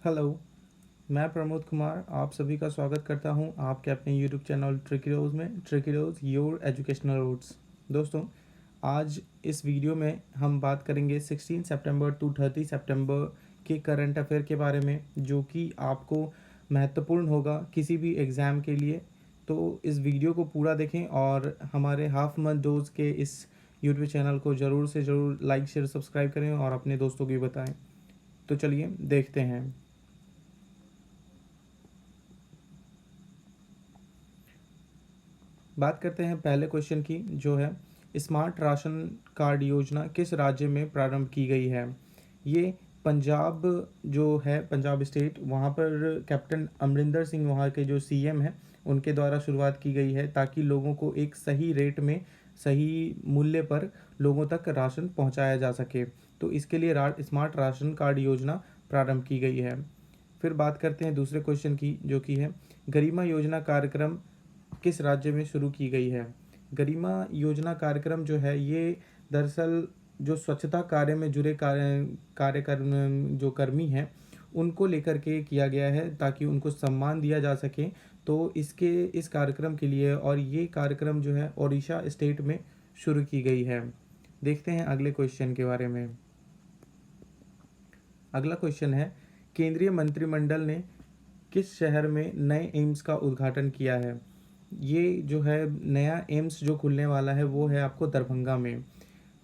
Hello, मैं प्रमोद कुमार आप सभी का स्वागत करता हूं आपके अपने यूट्यूब चैनल ट्रिकी में ट्रिकी योर एजुकेशनल रूट्स। दोस्तों, आज इस वीडियो में हम बात करेंगे 16 सितंबर टू 30 सितंबर के करंट अफेयर के बारे में, जो कि आपको महत्वपूर्ण होगा किसी भी एग्ज़ाम के लिए। तो इस वीडियो को पूरा देखें और हमारे हाफ मंथ डोज के इस यूट्यूब चैनल को ज़रूर से ज़रूर लाइक शेयर सब्सक्राइब करें और अपने दोस्तों को भी बताएं। तो चलिए देखते हैं। बात करते हैं पहले क्वेश्चन की, जो है स्मार्ट राशन कार्ड योजना किस राज्य में प्रारंभ की गई है। ये पंजाब जो है, पंजाब स्टेट, वहाँ पर कैप्टन अमरिंदर सिंह वहाँ के जो सीएम हैं उनके द्वारा शुरुआत की गई है, ताकि लोगों को एक सही रेट में सही मूल्य पर लोगों तक राशन पहुँचाया जा सके। तो इसके लिए स्मार्ट राशन कार्ड योजना प्रारंभ की गई है। फिर बात करते हैं दूसरे क्वेश्चन की, जो कि है गरिमा योजना कार्यक्रम किस राज्य में शुरू की गई है। गरिमा योजना कार्यक्रम जो है, ये दरअसल जो स्वच्छता कार्य में जुड़े कार्यक्रम जो कर्मी हैं उनको लेकर के किया गया है, ताकि उनको सम्मान दिया जा सके। तो इस कार्यक्रम के लिए, और ये कार्यक्रम जो है ओडिशा स्टेट में शुरू की गई है। देखते हैं अगले क्वेश्चन के बारे में। अगला क्वेश्चन है, केंद्रीय मंत्रिमंडल ने किस शहर में नए एम्स का उद्घाटन किया है। ये जो है नया एम्स जो खुलने वाला है वो है आपको दरभंगा में।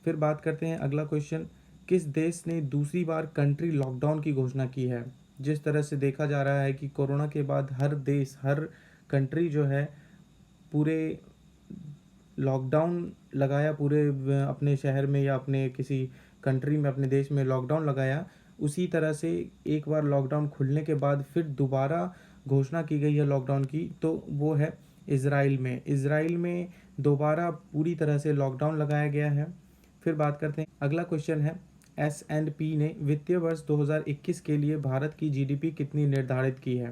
फिर बात करते हैं अगला क्वेश्चन, किस देश ने दूसरी बार कंट्री लॉकडाउन की घोषणा की है। जिस तरह से देखा जा रहा है कि कोरोना के बाद हर देश, हर कंट्री जो है पूरे लॉकडाउन लगाया, पूरे अपने शहर में या अपने किसी कंट्री में, अपने देश में लॉकडाउन लगाया। उसी तरह से एक बार लॉकडाउन खुलने के बाद फिर दोबारा घोषणा की गई है लॉकडाउन की, तो वो है इसराइल में। इसराइल में दोबारा पूरी तरह से लॉकडाउन लगाया गया है। फिर बात करते हैं अगला क्वेश्चन है, S&P ने वित्तीय वर्ष 2021 के लिए भारत की जीडीपी कितनी निर्धारित की है।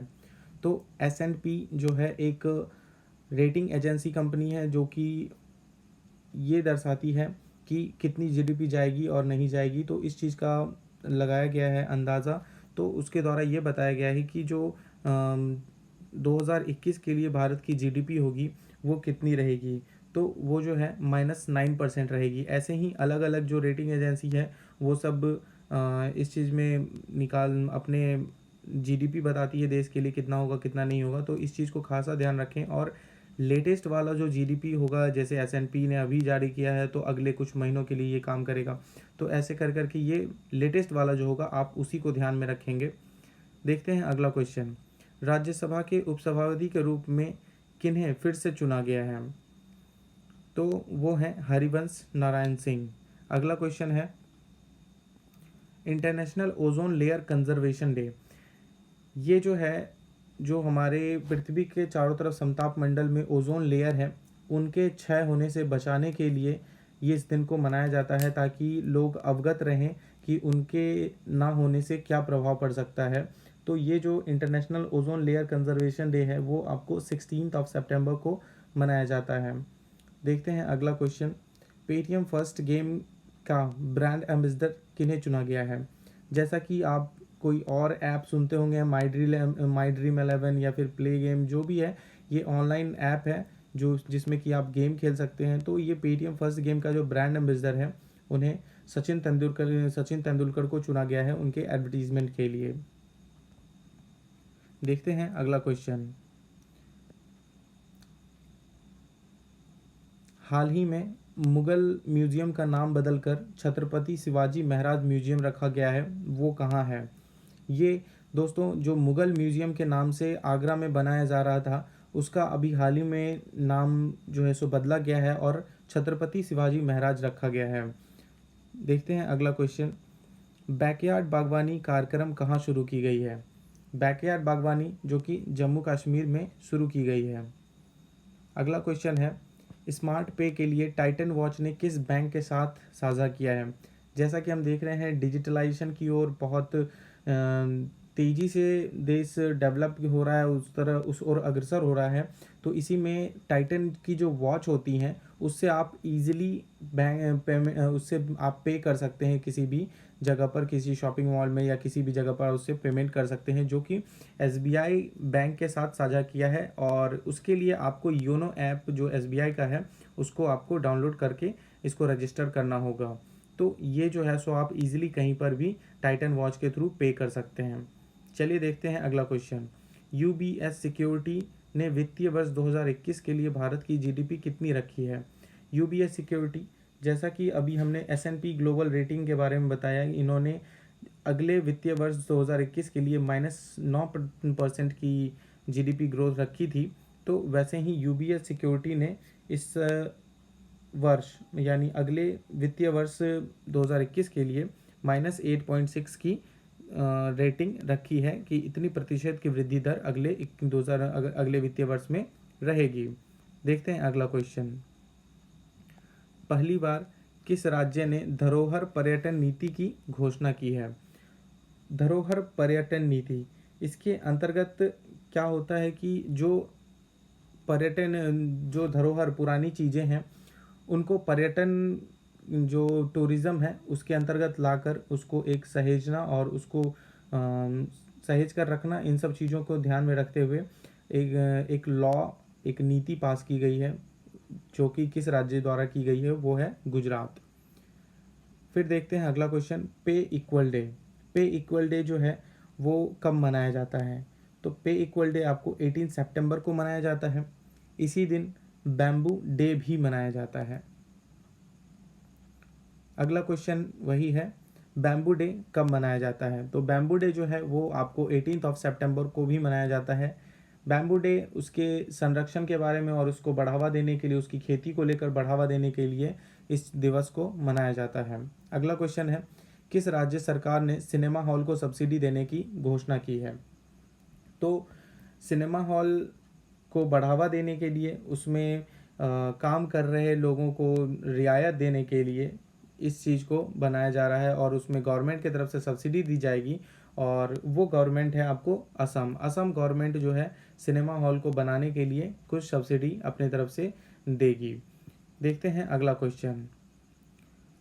तो S&P जो है एक रेटिंग एजेंसी कंपनी है, जो कि ये दर्शाती है कि कितनी जीडीपी जाएगी और नहीं जाएगी। तो इस चीज़ का लगाया गया है अंदाज़ा। तो उसके द्वारा ये बताया गया है कि जो 2021 के लिए भारत की जीडीपी होगी वो कितनी रहेगी। तो वो जो है -9% रहेगी। ऐसे ही अलग अलग जो रेटिंग एजेंसी है वो सब इस चीज़ में निकाल अपने जीडीपी बताती है देश के लिए कितना होगा कितना नहीं होगा। तो इस चीज़ को खासा ध्यान रखें। और लेटेस्ट वाला जो जीडीपी होगा, जैसे S&P ने अभी जारी किया है, तो अगले कुछ महीनों के लिए ये काम करेगा। तो ऐसे कर कर के ये लेटेस्ट वाला जो होगा आप उसी को ध्यान में रखेंगे। देखते हैं अगला क्वेश्चन, राज्यसभा के उपसभापति के रूप में किन्हें फिर से चुना गया है। तो वो हैं हरिवंश नारायण सिंह। अगला क्वेश्चन है, international ozone layer conservation day. ये जो है, जो हमारे पृथ्वी के चारों तरफ समताप मंडल में ओजोन लेयर है उनके क्षय होने से बचाने के लिए ये इस दिन को मनाया जाता है, ताकि लोग अवगत रहें कि उनके ना होने से क्या प्रभाव पड़ सकता है। तो ये जो international ozone layer conservation day है वो आपको 16 सितंबर को मनाया जाता है। देखते हैं अगला क्वेश्चन, पेटीएम फर्स्ट गेम का ब्रांड एम्बेसडर किन्हें चुना गया है। जैसा कि आप कोई और ऐप सुनते होंगे, माई ड्रीम 11 या फिर प्ले गेम, जो भी है, ये ऑनलाइन ऐप है जो जिसमें कि आप गेम खेल सकते हैं। तो ये पेटीएम फर्स्ट गेम का जो ब्रांड एम्बेसडर है उन्हें सचिन तेंदुलकर को चुना गया है उनके एडवर्टीजमेंट के लिए। देखते हैं अगला क्वेश्चन, हाल ही में मुगल म्यूजियम का नाम बदलकर छत्रपति शिवाजी महाराज म्यूजियम रखा गया है, वो कहाँ है। ये दोस्तों, जो मुगल म्यूजियम के नाम से आगरा में बनाया जा रहा था, उसका अभी हाल ही में नाम जो है सो बदला गया है और छत्रपति शिवाजी महाराज रखा गया है। देखते हैं अगला क्वेश्चन, बैकयार्ड बागवानी कार्यक्रम कहाँ शुरू की गई है। बैकयार्ड बागवानी जो कि जम्मू कश्मीर में शुरू की गई है। अगला क्वेश्चन है, स्मार्ट पे के लिए टाइटन वॉच ने किस बैंक के साथ साझा किया है। जैसा कि हम देख रहे हैं डिजिटलाइजेशन की ओर बहुत तेज़ी से देश डेवलप हो रहा है, उस तरह उस ओर अग्रसर हो रहा है, तो इसी में टाइटन की जो वॉच होती हैं उससे आप इजीली बैंक पेमेंट उससे आप पे कर सकते हैं, किसी भी जगह पर, किसी शॉपिंग मॉल में या किसी भी जगह पर उससे पेमेंट कर सकते हैं, जो कि एसबीआई बैंक के साथ साझा किया है। और उसके लिए आपको योनो ऐप जो एसबीआई का है उसको आपको डाउनलोड करके इसको रजिस्टर करना होगा। तो ये जो है सो आप इजीली कहीं पर भी टाइटन वॉच के थ्रू पे कर सकते हैं। चलिए देखते हैं अगला क्वेश्चन। यूबीएस सिक्योरिटी ने वित्तीय वर्ष 2021 के लिए भारत की जीडीपी कितनी रखी है? यूबीएस सिक्योरिटी, जैसा कि अभी हमने एसएनपी ग्लोबल रेटिंग के बारे में बताया, इन्होंने अगले वित्तीय वर्ष 2021 के लिए -9% की जीडीपी ग्रोथ रखी थी। तो वैसे ही यूबीएस सिक्योरिटी ने इस वर्ष यानी अगले वित्तीय वर्ष 2021 के लिए -8.6 की रेटिंग रखी है कि इतनी प्रतिशत की वृद्धि दर अगले वित्तीय वर्ष में रहेगी। देखते हैं अगला क्वेश्चन। पहली बार किस राज्य ने धरोहर पर्यटन नीति की घोषणा की है? धरोहर पर्यटन नीति, इसके अंतर्गत क्या होता है कि जो पर्यटन, जो धरोहर पुरानी चीज़ें हैं उनको पर्यटन, जो टूरिज़्म है उसके अंतर्गत लाकर उसको एक सहेजना और उसको सहेज कर रखना, इन सब चीज़ों को ध्यान में रखते हुए एक लॉ, एक नीति पास की गई है, जो कि किस राज्य द्वारा की गई है, वो है गुजरात। फिर देखते हैं अगला क्वेश्चन। पे इक्वल डे, पे इक्वल डे जो है वो कब मनाया जाता है? तो पे इक्वल डे आपको 18 सितंबर को मनाया जाता है। इसी दिन बैम्बू डे भी मनाया जाता है। अगला क्वेश्चन वही है, बैम्बू डे कब मनाया जाता है? तो बैम्बू डे जो है वो आपको 18 सितंबर को भी मनाया जाता है। बैम्बू डे उसके संरक्षण के बारे में और उसको बढ़ावा देने के लिए, उसकी खेती को लेकर बढ़ावा देने के लिए इस दिवस को मनाया जाता है। अगला क्वेश्चन है, किस राज्य सरकार ने सिनेमा हॉल को सब्सिडी देने की घोषणा की है? तो सिनेमा हॉल को बढ़ावा देने के लिए, उसमें काम कर रहे लोगों को रियायत देने के लिए इस चीज़ को बनाया जा रहा है और उसमें गवर्नमेंट की तरफ से सब्सिडी दी जाएगी। और वो गवर्नमेंट है आपको असम गवर्नमेंट जो है सिनेमा हॉल को बनाने के लिए कुछ सब्सिडी अपने तरफ से देगी। देखते हैं अगला क्वेश्चन।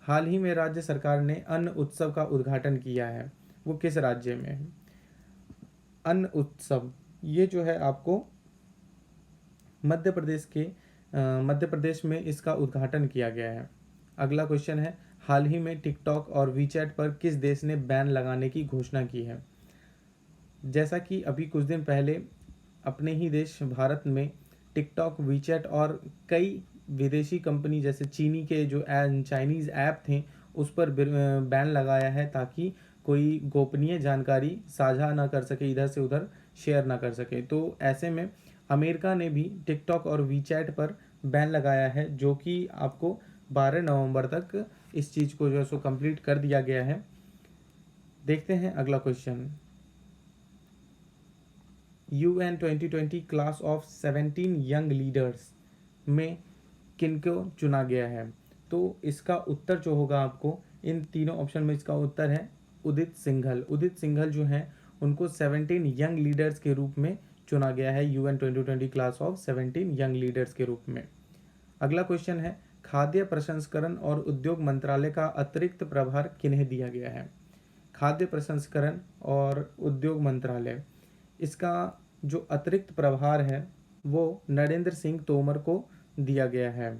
हाल ही में राज्य सरकार ने अन्न उत्सव का उद्घाटन किया है, वो किस राज्य में है? अन्न उत्सव ये जो है आपको मध्य प्रदेश में इसका उद्घाटन किया गया है। अगला क्वेश्चन है, हाल ही में टिकटॉक और वीचैट पर किस देश ने बैन लगाने की घोषणा की है? जैसा कि अभी कुछ दिन पहले अपने ही देश भारत में टिकटॉक, वीचैट और कई विदेशी कंपनी जैसे चीनी के जो चाइनीज़ ऐप थे उस पर बैन लगाया है, ताकि कोई गोपनीय जानकारी साझा ना कर सके, इधर से उधर शेयर ना कर सके। तो ऐसे में अमेरिका ने भी टिकटॉक और वीचैट पर बैन लगाया है, जो कि आपको 12 नवंबर तक इस चीज़ को जो है सो कंप्लीट कर दिया गया है। देखते हैं अगला question. UN 2020 class of 17 young leaders में किनको चुना गया है? तो इसका उत्तर जो होगा आपको, इन तीनों ऑप्शन में इसका उत्तर है उदित सिंघल। उदित सिंघल जो हैं उनको 17 यंग लीडर्स के रूप में चुना गया है, UN 2020 class of 17 young leaders के रूप में। अगला क्वेश्चन है, खाद्य प्रसंस्करण और उद्योग मंत्रालय का अतिरिक्त प्रभार किन्हें दिया गया है? खाद्य प्रसंस्करण और उद्योग मंत्रालय, इसका जो अतिरिक्त प्रभार है वो नरेंद्र सिंह तोमर को दिया गया है।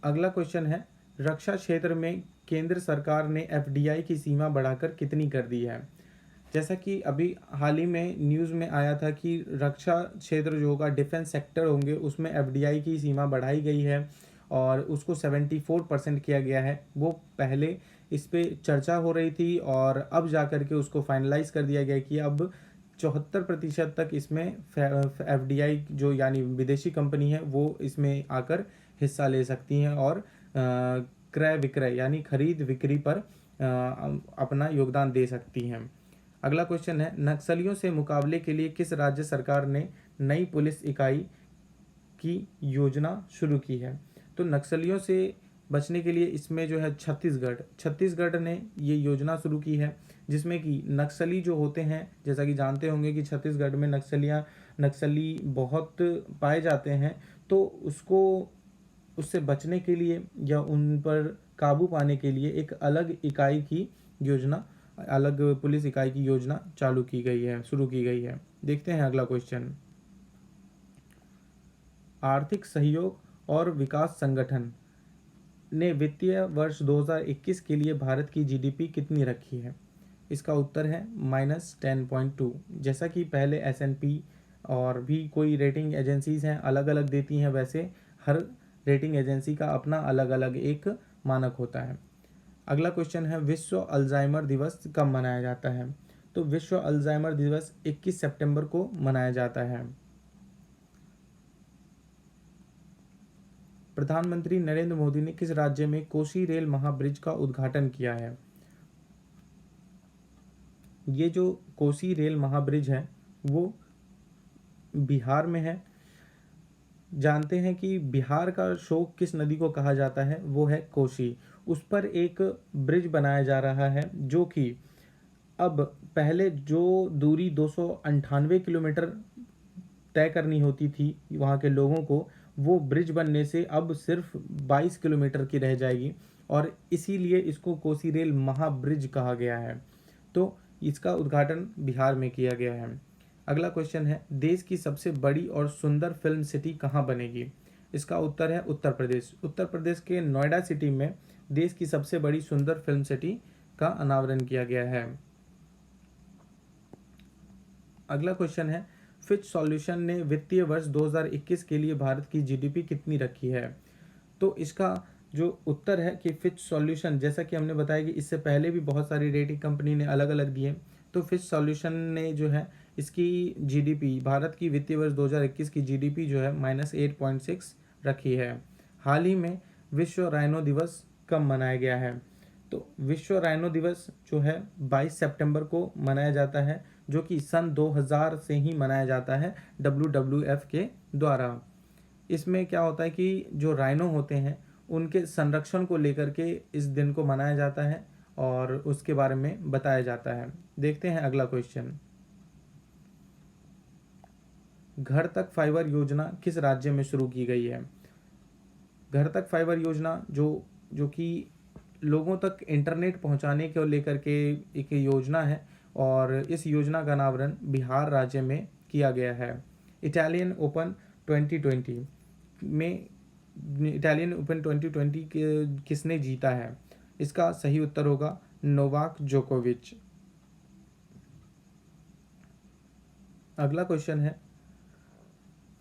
अगला क्वेश्चन है, रक्षा क्षेत्र में केंद्र सरकार ने एफडीआई की सीमा बढ़ाकर कितनी कर दी है? जैसा कि अभी हाल ही में न्यूज़ में आया था कि रक्षा क्षेत्र जो होगा, डिफेंस सेक्टर होंगे, उसमें एफडीआई की सीमा बढ़ाई गई है और उसको 74% किया गया है। वो पहले इस पे चर्चा हो रही थी और अब जा कर के उसको फाइनलाइज कर दिया गया कि अब 74% तक इसमें एफडीआई जो यानी विदेशी कंपनी है वो इसमें आकर हिस्सा ले सकती हैं और क्रय विक्रय यानी खरीद बिक्री पर अपना योगदान दे सकती हैं। अगला क्वेश्चन है, नक्सलियों से मुकाबले के लिए किस राज्य सरकार ने नई पुलिस इकाई की योजना शुरू की है? तो नक्सलियों से बचने के लिए इसमें जो है छत्तीसगढ़ ने ये योजना शुरू की है, जिसमें कि नक्सली जो होते हैं, जैसा कि जानते होंगे कि छत्तीसगढ़ में नक्सली बहुत पाए जाते हैं, तो उससे बचने के लिए या उन पर काबू पाने के लिए एक अलग पुलिस इकाई की योजना शुरू की गई है। देखते हैं अगला क्वेश्चन। आर्थिक सहयोग और विकास संगठन ने वित्तीय वर्ष 2021 के लिए भारत की जीडीपी कितनी रखी है? इसका उत्तर है -10.2। जैसा कि पहले S&P और भी कोई रेटिंग एजेंसीज हैं अलग अलग देती हैं, वैसे हर रेटिंग एजेंसी का अपना अलग अलग एक मानक होता है। अगला क्वेश्चन है, विश्व अल्जाइमर दिवस कब मनाया जाता है? तो विश्व अल्जाइमर दिवस 21 सितंबर को मनाया जाता है। प्रधानमंत्री नरेंद्र मोदी ने किस राज्य में कोसी रेल महाब्रिज का उद्घाटन किया है? ये जो कोसी रेल महाब्रिज है वो बिहार में है। जानते हैं कि बिहार का शोक किस नदी को कहा जाता है? वो है कोसी। उस पर एक ब्रिज बनाया जा रहा है जो कि अब पहले जो दूरी 298 किलोमीटर तय करनी होती थी वहाँ के लोगों को, वो ब्रिज बनने से अब सिर्फ 22 किलोमीटर की रह जाएगी और इसीलिए इसको कोसी रेल महाब्रिज कहा गया है। तो इसका उद्घाटन बिहार में किया गया है। अगला क्वेश्चन है, देश की सबसे बड़ी और सुंदर फिल्म सिटी कहाँ बनेगी? इसका उत्तर है उत्तर प्रदेश। उत्तर प्रदेश के नोएडा सिटी में देश की सबसे बड़ी सुंदर फिल्म सिटी का अनावरण किया गया है। अगला क्वेश्चन है, फिच सॉल्यूशन ने वित्तीय वर्ष 2021 के लिए भारत की जीडीपी कितनी रखी है? तो इसका जो उत्तर है कि फिच सॉल्यूशन, जैसा कि हमने बताया कि इससे पहले भी बहुत सारी रेटिंग कंपनी ने अलग अलग दिए, तो फिच सॉल्यूशन ने जो है इसकी जीडीपी, भारत की वित्तीय वर्ष 2021 की जीडीपी जो है -8.6 रखी है। हाल ही में विश्व राइनो दिवस कब मनाया गया है? तो विश्व राइनो दिवस जो है 22 सितंबर को मनाया जाता है, जो कि सन 2000 से ही मनाया जाता है WWF के द्वारा। इसमें क्या होता है कि जो राइनो होते हैं उनके संरक्षण को लेकर के इस दिन को मनाया जाता है और उसके बारे में बताया जाता है। देखते हैं अगला क्वेश्चन। घर तक फाइबर योजना किस राज्य में शुरू की गई है? घर तक फाइबर योजना जो कि लोगों तक इंटरनेट पहुंचाने को लेकर के एक योजना है और इस योजना का अनावरण बिहार राज्य में किया गया है। इटालियन ओपन 2020 किसने जीता है? इसका सही उत्तर होगा नोवाक जोकोविच। अगला क्वेश्चन है,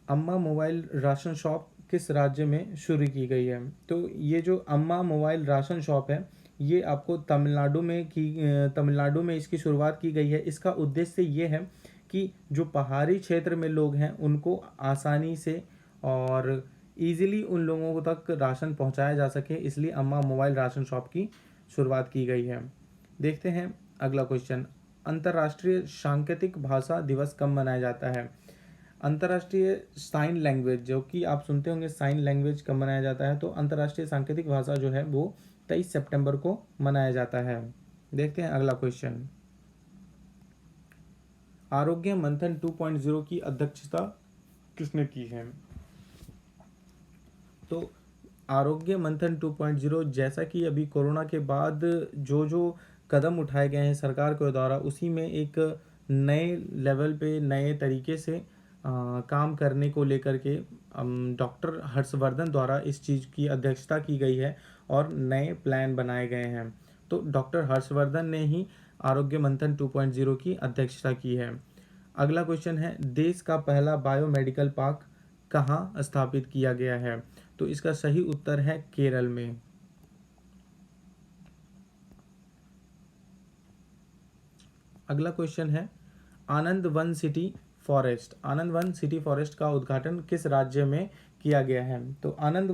अम्मा मोबाइल राशन शॉप किस राज्य में शुरू की गई है? तो ये जो अम्मा मोबाइल राशन शॉप है ये आपको तमिलनाडु में इसकी शुरुआत की गई है। इसका उद्देश्य ये है कि जो पहाड़ी क्षेत्र में लोग हैं उनको आसानी से और ईजिली उन लोगों तक राशन पहुंचाया जा सके, इसलिए अम्मा मोबाइल राशन शॉप की शुरुआत की गई है। देखते हैं अगला क्वेश्चन, अंतर्राष्ट्रीय सांकेतिक भाषा दिवस कब मनाया जाता है? अंतर्राष्ट्रीय साइन लैंग्वेज, जो कि आप सुनते होंगे साइन लैंग्वेज, कब मनाया जाता है? तो अंतर्राष्ट्रीय सांकेतिक भाषा जो है वो 23 सितंबर को मनाया जाता है। देखते हैं अगला क्वेश्चन, आरोग्य मंथन 2.0 की अध्यक्षता किसने की है? तो आरोग्य मंथन 2.0 जैसा कि अभी कोरोना के बाद जो कदम उठाए गए हैं सरकार के द्वारा, उसी में एक नए लेवल पे नए तरीके से काम करने को लेकर के डॉक्टर हर्षवर्धन द्वारा इस चीज़ की अध्यक्षता की गई है और नए प्लान बनाए गए हैं। तो डॉक्टर हर्षवर्धन ने ही आरोग्य मंथन 2.0 की अध्यक्षता की है। अगला क्वेश्चन है, देश का पहला बायोमेडिकल पार्क कहाँ स्थापित किया गया है? तो इसका सही उत्तर है केरल में। अगला क्वेश्चन है, आनंद वन सिटी फॉरेस्ट का उद्घाटन किस राज्य में किया गया है? तो आनंद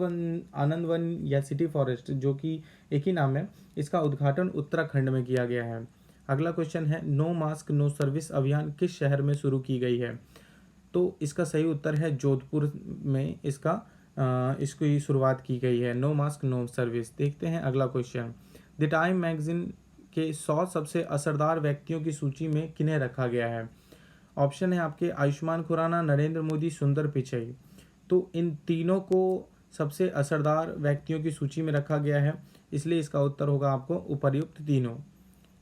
वन या सिटी फॉरेस्ट, जो कि एक ही नाम है, इसका उद्घाटन उत्तराखंड में किया गया है। अगला क्वेश्चन है, नो मास्क नो सर्विस अभियान किस शहर में शुरू की गई है? तो इसका सही उत्तर है जोधपुर में इसकी शुरुआत की गई है, नो मास्क नो सर्विस। देखते हैं अगला क्वेश्चन, द टाइम मैगजीन के 100 सबसे असरदार व्यक्तियों की सूची में किन्हें रखा गया है? ऑप्शन है आपके आयुष्मान खुराना, नरेंद्र मोदी, सुंदर पिचई। तो इन तीनों को सबसे असरदार व्यक्तियों की सूची में रखा गया है, इसलिए इसका उत्तर होगा आपको उपर्युक्त तीनों।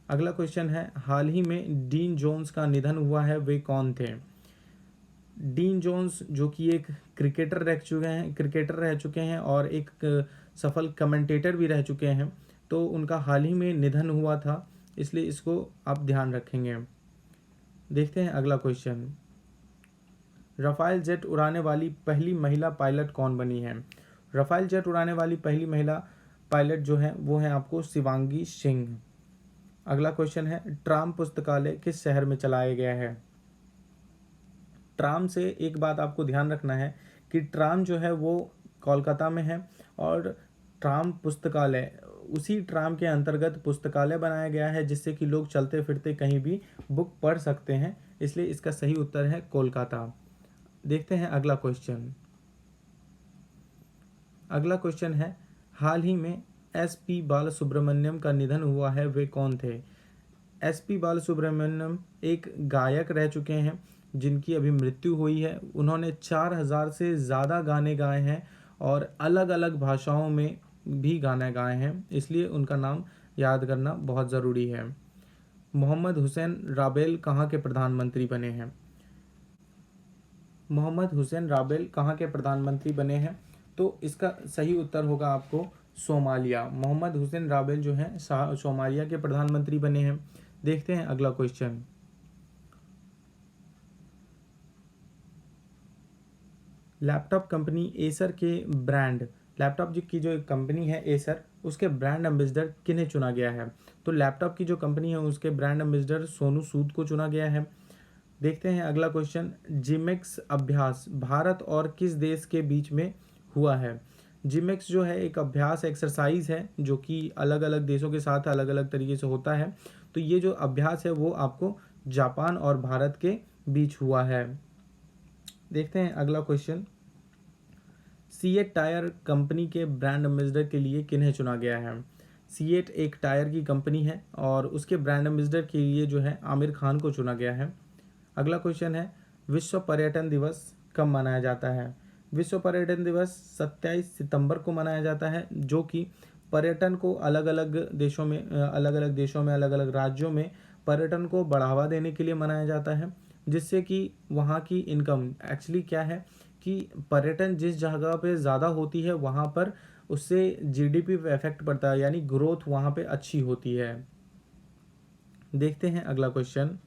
अगला क्वेश्चन है, हाल ही में डीन जोन्स का निधन हुआ है, वे कौन थे? डीन जोन्स जो कि एक क्रिकेटर रह चुके हैं और एक सफल कमेंटेटर भी रह चुके हैं, तो उनका हाल ही में निधन हुआ था, इसलिए इसको आप ध्यान रखेंगे। देखते हैं अगला क्वेश्चन, रफाल जेट उड़ाने वाली पहली महिला पायलट कौन बनी है? रफाल जेट उड़ाने वाली पहली महिला पायलट जो है वो है आपको शिवांगी सिंह। अगला क्वेश्चन है, ट्राम पुस्तकालय किस शहर में चलाया गया है? ट्राम से एक बात आपको ध्यान रखना है कि ट्राम जो है वो कोलकाता में है, और ट्राम पुस्तकालय, उसी ट्राम के अंतर्गत पुस्तकालय बनाया गया है जिससे कि लोग चलते फिरते कहीं भी बुक पढ़ सकते हैं, इसलिए इसका सही उत्तर है कोलकाता। देखते हैं अगला क्वेश्चन। अगला क्वेश्चन है, हाल ही में एसपी बालसुब्रमण्यम का निधन हुआ है, वे कौन थे? एसपी बालसुब्रमण्यम एक गायक रह चुके हैं जिनकी अभी मृत्यु हुई है। उन्होंने 4000 से ज़्यादा गाने गाए हैं और अलग अलग भाषाओं में भी गाने गाए हैं, इसलिए उनका नाम याद करना बहुत ज़रूरी है। मोहम्मद हुसैन राबेल कहाँ के प्रधानमंत्री बने हैं? मोहम्मद हुसैन राबेल कहाँ के प्रधानमंत्री बने हैं? तो इसका सही उत्तर होगा आपको सोमालिया। मोहम्मद हुसैन राबेल जो है सोमालिया के प्रधानमंत्री बने हैं। देखते हैं अगला क्वेश्चन, लैपटॉप कंपनी एसर के ब्रांड, लैपटॉप की जो कंपनी है एसर, उसके ब्रांड एम्बेसडर किन्हें चुना गया है? तो लैपटॉप की जो कंपनी है उसके ब्रांड एम्बेसडर सोनू सूद को चुना गया है। देखते हैं अगला क्वेश्चन, जिमेक्स अभ्यास भारत और किस देश के बीच में हुआ है? जिमेक्स जो है एक अभ्यास एक्सरसाइज है जो कि अलग अलग देशों के साथ अलग अलग तरीके से होता है। तो ये जो अभ्यास है वो आपको जापान और भारत के बीच हुआ है। देखते हैं अगला क्वेश्चन, सीएट टायर कंपनी के ब्रांड एम्बेसडर के लिए किन्हें चुना गया है? सीएट एक टायर की कंपनी है और उसके ब्रांड एम्बेसडर के लिए जो है आमिर खान को चुना गया है। अगला क्वेश्चन है, विश्व पर्यटन दिवस कब मनाया जाता है? विश्व पर्यटन दिवस 27 सितंबर को मनाया जाता है, जो कि पर्यटन को अलग अलग देशों में अलग अलग राज्यों में पर्यटन को बढ़ावा देने के लिए मनाया जाता है, जिससे कि वहाँ की इनकम, एक्चुअली क्या है कि पर्यटन जिस जगह पे ज़्यादा होती है वहाँ पर उससे जीडीपी पे इफेक्ट पड़ता है, यानी ग्रोथ वहाँ पे अच्छी होती है। देखते हैं अगला क्वेश्चन,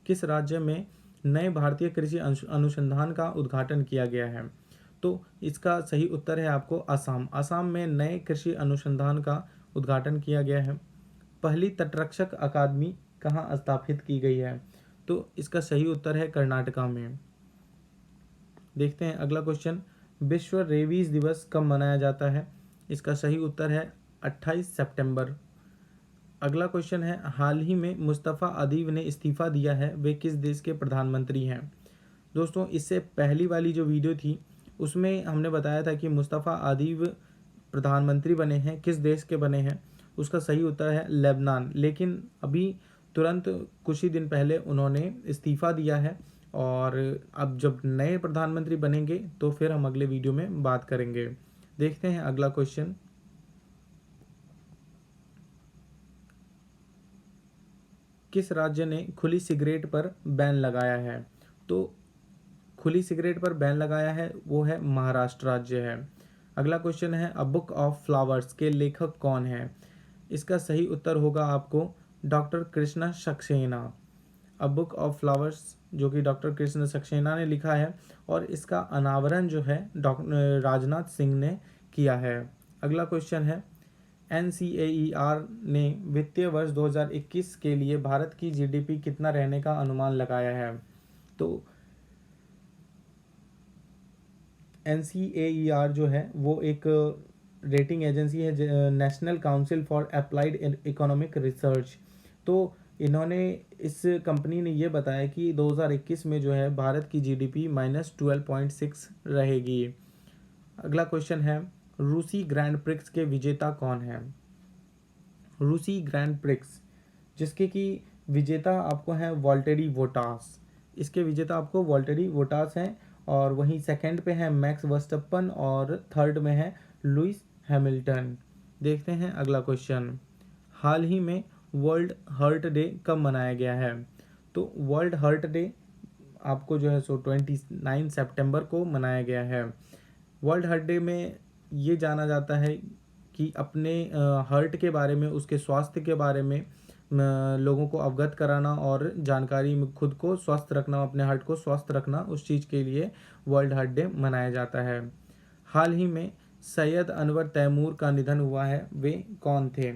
किस राज्य में नए भारतीय कृषि अनुसंधान का उद्घाटन किया गया है? तो इसका सही उत्तर है आपको असम। असम में नए कृषि अनुसंधान का उद्घाटन किया गया है। पहली तटरक्षक अकादमी कहाँ स्थापित की गई है? तो इसका सही उत्तर है कर्नाटका में। देखते हैं अगला क्वेश्चन, विश्व रेबीज दिवस कब मनाया जाता है? इसका सही उत्तर है 28 सितंबर। अगला क्वेश्चन है, हाल ही में मुस्तफ़ा अदीब ने इस्तीफ़ा दिया है, वे किस देश के प्रधानमंत्री हैं? दोस्तों, इससे पहली वाली जो वीडियो थी उसमें हमने बताया था कि मुस्तफ़ा अदीब प्रधानमंत्री बने हैं, किस देश के बने हैं? उसका सही उत्तर है लेबनान। लेकिन अभी तुरंत कुछ ही दिन पहले उन्होंने इस्तीफ़ा दिया है, और अब जब नए प्रधानमंत्री बनेंगे तो फिर हम अगले वीडियो में बात करेंगे। देखते हैं अगला क्वेश्चन, किस राज्य ने खुली सिगरेट पर बैन लगाया है? तो खुली सिगरेट पर बैन लगाया है वो है महाराष्ट्र राज्य है। अगला क्वेश्चन है, अ बुक ऑफ फ्लावर्स के लेखक कौन है? इसका सही उत्तर होगा आपको doctor Krishna Saxena. A book of flowers जो कि डॉक्टर कृष्ण सक्सेना ने लिखा है, और इसका अनावरण जो है डॉक्टर राजनाथ सिंह ने किया है। अगला क्वेश्चन है, NCAER ने वित्तीय वर्ष 2021 के लिए भारत की जीडीपी कितना रहने का अनुमान लगाया है? तो NCAER जो है वो एक रेटिंग एजेंसी है, national council for applied economic research. तो इन्होंने, इस कंपनी ने ये बताया कि 2021 में जो है भारत की जीडीपी -12.6 रहेगी। अगला क्वेश्चन है, रूसी ग्रैंड प्रिक्स के विजेता कौन है? रूसी ग्रैंड प्रिक्स जिसके कि विजेता आपको हैं वॉल्टेरी बोटास, इसके विजेता आपको वॉल्टेरी बोटास हैं। और वहीं सेकंड पे है मैक्स वर्स्टप्पन और थर्ड में है लुइस हैमिल्टन। देखते हैं अगला क्वेश्चन। हाल ही में वर्ल्ड हार्ट डे कब मनाया गया है? तो वर्ल्ड हार्ट डे आपको जो है सो 29 सितंबर को मनाया गया है। वर्ल्ड हार्ट डे में ये जाना जाता है कि अपने हार्ट के बारे में, उसके स्वास्थ्य के बारे में लोगों को अवगत कराना और जानकारी में खुद को स्वस्थ रखना, अपने हार्ट को स्वस्थ रखना, उस चीज़ के लिए वर्ल्ड हार्ट डे मनाया जाता है। हाल ही में सैयद अनवर तैमूर का निधन हुआ है, वे कौन थे?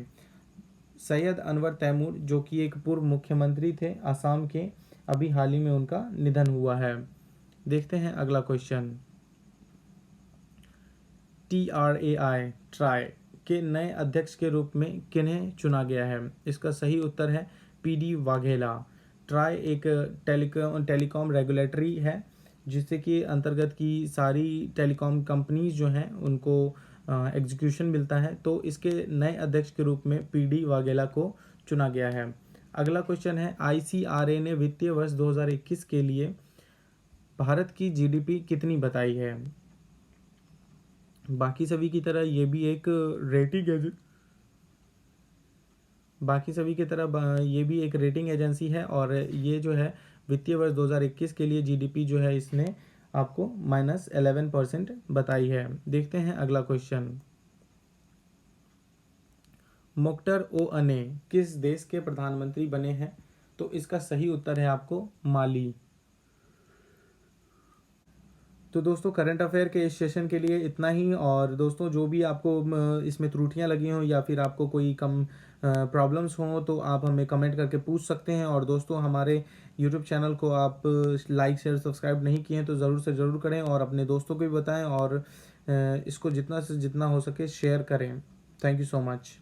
सैयद अनवर तैमूर जो कि एक पूर्व मुख्यमंत्री थे असम के, अभी हाल ही में उनका निधन हुआ है। देखते हैं अगला क्वेश्चन। ट्राई के नए अध्यक्ष के रूप में किन्हें चुना गया है? इसका सही उत्तर है पीडी वाघेला। ट्राई एक टेलीकॉम रेगुलेटरी है जिससे कि अंतर्गत की सारी टेलीकॉम कंपनीज जो हैं उनको एग्जीक्यूशन मिलता है, तो इसके नए अध्यक्ष के रूप में पीडी वाघेला को चुना गया है। अगला क्वेश्चन है आईसीआरए ने वित्तीय वर्ष 2021 के लिए भारत की जीडीपी कितनी बताई है? बाकी सभी की तरह ये भी एक रेटिंग एजेंसी ये भी एक रेटिंग एजेंसी है और ये जो है वित्तीय वर्ष 2021 के लिए जीडीपी जो है इसने आपको -11% बताई है। देखते हैं अगला क्वेश्चन। मोक्टर ओअने किस देश के प्रधानमंत्री बने हैं? तो इसका सही उत्तर है आपको माली। तो दोस्तों करंट अफेयर के इस सेशन के लिए इतना ही। और दोस्तों जो भी आपको इसमें त्रुटियां लगी हों या फिर आपको कोई कम प्रॉब्लम्स हों तो आप हमें कमेंट करके पूछ सकते हैं। और दोस्तों हमारे यूट्यूब चैनल को आप लाइक शेयर सब्सक्राइब नहीं किए हैं तो ज़रूर से ज़रूर करें और अपने दोस्तों को भी बताएं और इसको जितना से जितना हो सके शेयर करें। Thank you so much.